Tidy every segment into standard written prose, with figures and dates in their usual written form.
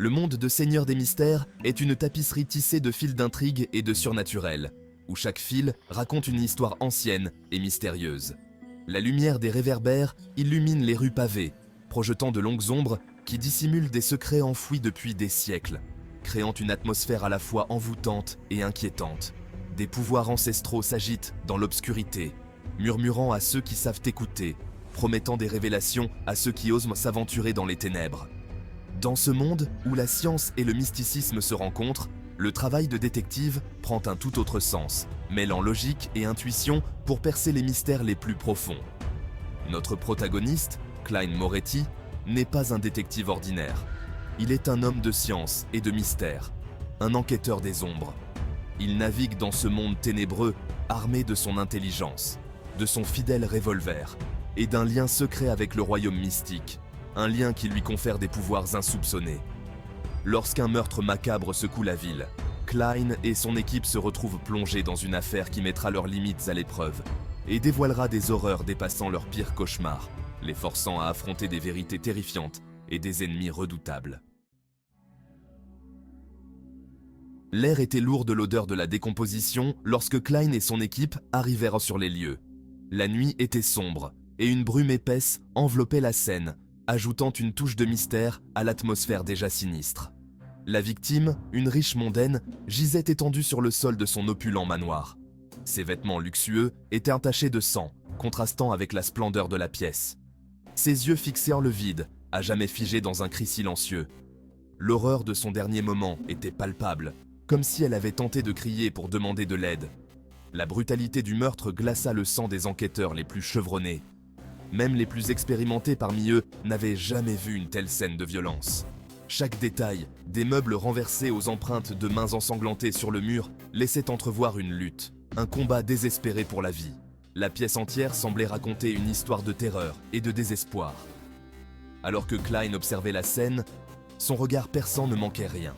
Le monde de Seigneur des Mystères est une tapisserie tissée de fils d'intrigue et de surnaturel, où chaque fil raconte une histoire ancienne et mystérieuse. La lumière des réverbères illumine les rues pavées, projetant de longues ombres qui dissimulent des secrets enfouis depuis des siècles, créant une atmosphère à la fois envoûtante et inquiétante. Des pouvoirs ancestraux s'agitent dans l'obscurité, murmurant à ceux qui savent écouter, promettant des révélations à ceux qui osent s'aventurer dans les ténèbres. Dans ce monde où la science et le mysticisme se rencontrent, le travail de détective prend un tout autre sens, mêlant logique et intuition pour percer les mystères les plus profonds. Notre protagoniste, Cline Moretti, n'est pas un détective ordinaire. Il est un homme de science et de mystère, un enquêteur des ombres. Il navigue dans ce monde ténébreux, armé de son intelligence, de son fidèle revolver et d'un lien secret avec le royaume mystique, un lien qui lui confère des pouvoirs insoupçonnés. Lorsqu'un meurtre macabre secoue la ville, Cline et son équipe se retrouvent plongés dans une affaire qui mettra leurs limites à l'épreuve et dévoilera des horreurs dépassant leurs pires cauchemars, les forçant à affronter des vérités terrifiantes et des ennemis redoutables. L'air était lourd de l'odeur de la décomposition lorsque Cline et son équipe arrivèrent sur les lieux. La nuit était sombre et une brume épaisse enveloppait la scène, ajoutant une touche de mystère à l'atmosphère déjà sinistre. La victime, une riche mondaine, gisait étendue sur le sol de son opulent manoir. Ses vêtements luxueux étaient entachés de sang, contrastant avec la splendeur de la pièce. Ses yeux fixèrent le vide, à jamais figés dans un cri silencieux. L'horreur de son dernier moment était palpable, comme si elle avait tenté de crier pour demander de l'aide. La brutalité du meurtre glaça le sang des enquêteurs les plus chevronnés. Même les plus expérimentés parmi eux n'avaient jamais vu une telle scène de violence. Chaque détail, des meubles renversés aux empreintes de mains ensanglantées sur le mur, laissait entrevoir une lutte, un combat désespéré pour la vie. La pièce entière semblait raconter une histoire de terreur et de désespoir. Alors que Cline observait la scène, son regard perçant ne manquait rien.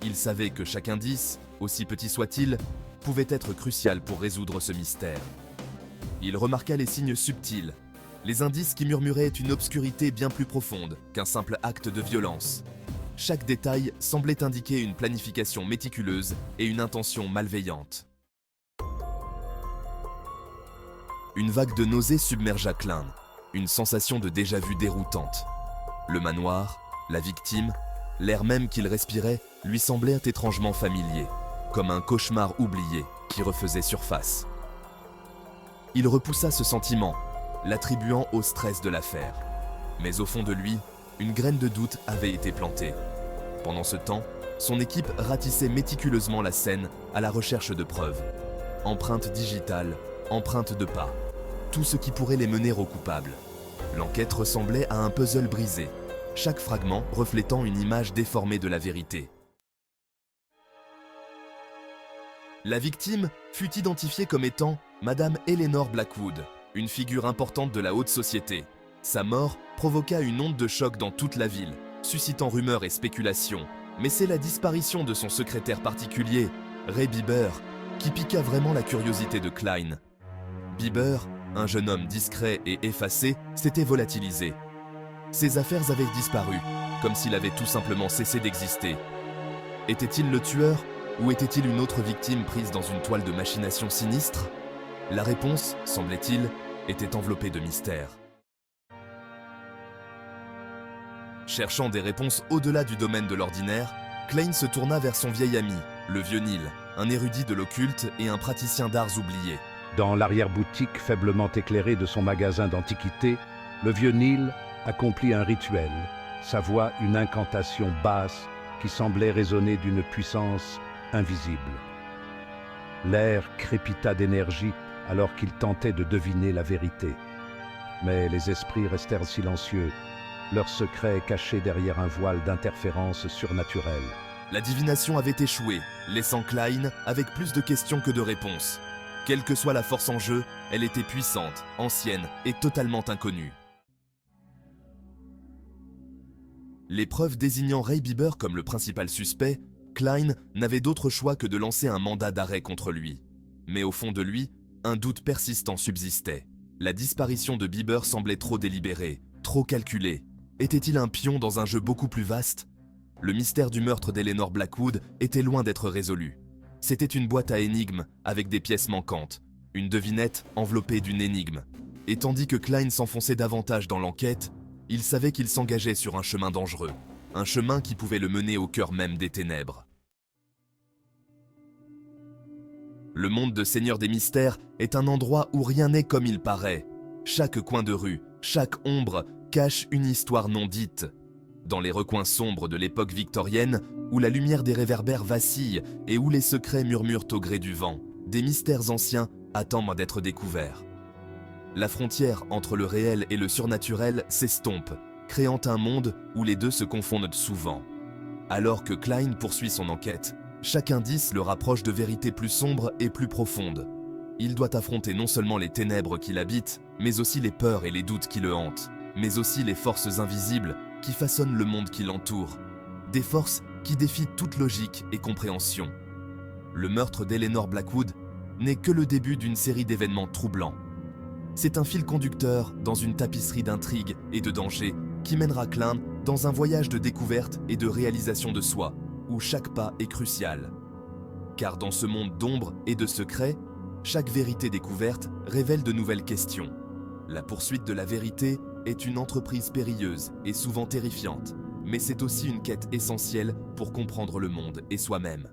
Il savait que chaque indice, aussi petit soit-il, pouvait être crucial pour résoudre ce mystère. Il remarqua les signes subtils, les indices qui murmuraient une obscurité bien plus profonde qu'un simple acte de violence. Chaque détail semblait indiquer une planification méticuleuse et une intention malveillante. Une vague de nausée submergea Cline, une sensation de déjà-vu déroutante. Le manoir, la victime, l'air même qu'il respirait lui semblèrent étrangement familiers, comme un cauchemar oublié qui refaisait surface. Il repoussa ce sentiment, l'attribuant au stress de l'affaire. Mais au fond de lui, une graine de doute avait été plantée. Pendant ce temps, son équipe ratissait méticuleusement la scène à la recherche de preuves. Empreintes digitales, empreintes de pas, tout ce qui pourrait les mener au coupable. L'enquête ressemblait à un puzzle brisé, chaque fragment reflétant une image déformée de la vérité. La victime fut identifiée comme étant Madame Eleanor Blackwood, une figure importante de la haute société. Sa mort provoqua une onde de choc dans toute la ville, suscitant rumeurs et spéculations. Mais c'est la disparition de son secrétaire particulier, Ray Bieber, qui piqua vraiment la curiosité de Cline. Bieber, un jeune homme discret et effacé, s'était volatilisé. Ses affaires avaient disparu, comme s'il avait tout simplement cessé d'exister. Était-il le tueur, ou était-il une autre victime prise dans une toile de machination sinistre? La réponse, semblait-il, était enveloppée de mystère. Cherchant des réponses au-delà du domaine de l'ordinaire, Cline se tourna vers son vieil ami, le vieux Neil, un érudit de l'occulte et un praticien d'arts oubliés. Dans l'arrière-boutique faiblement éclairée de son magasin d'antiquités, le vieux Neil accomplit un rituel, sa voix une incantation basse qui semblait résonner d'une puissance invisible. L'air crépita d'énergie alors qu'il tentait de deviner la vérité. Mais les esprits restèrent silencieux, leurs secrets cachés derrière un voile d'interférences surnaturelles. La divination avait échoué, laissant Cline avec plus de questions que de réponses. Quelle que soit la force en jeu, elle était puissante, ancienne et totalement inconnue. Les preuves désignant Ray Bieber comme le principal suspect, Cline n'avait d'autre choix que de lancer un mandat d'arrêt contre lui. Mais au fond de lui, un doute persistant subsistait. La disparition de Bieber semblait trop délibérée, trop calculée. Était-il un pion dans un jeu beaucoup plus vaste? Le mystère du meurtre d'Eleanor Blackwood était loin d'être résolu. C'était une boîte à énigmes avec des pièces manquantes, une devinette enveloppée d'une énigme. Et tandis que Cline s'enfonçait davantage dans l'enquête, il savait qu'il s'engageait sur un chemin dangereux, un chemin qui pouvait le mener au cœur même des ténèbres. Le monde de Seigneur des Mystères est un endroit où rien n'est comme il paraît. Chaque coin de rue, chaque ombre cache une histoire non dite. Dans les recoins sombres de l'époque victorienne, où la lumière des réverbères vacille et où les secrets murmurent au gré du vent, des mystères anciens attendent d'être découverts. La frontière entre le réel et le surnaturel s'estompe, créant un monde où les deux se confondent souvent. Alors que Cline poursuit son enquête, chaque indice le rapproche de vérités plus sombres et plus profondes. Il doit affronter non seulement les ténèbres qui l'habitent, mais aussi les peurs et les doutes qui le hantent, mais aussi les forces invisibles qui façonnent le monde qui l'entoure. Des forces qui défient toute logique et compréhension. Le meurtre d'Eleanor Blackwood n'est que le début d'une série d'événements troublants. C'est un fil conducteur dans une tapisserie d'intrigues et de dangers qui mènera Cline dans un voyage de découverte et de réalisation de soi, où chaque pas est crucial. Car dans ce monde d'ombre et de secrets, chaque vérité découverte révèle de nouvelles questions. La poursuite de la vérité est une entreprise périlleuse et souvent terrifiante, mais c'est aussi une quête essentielle pour comprendre le monde et soi-même.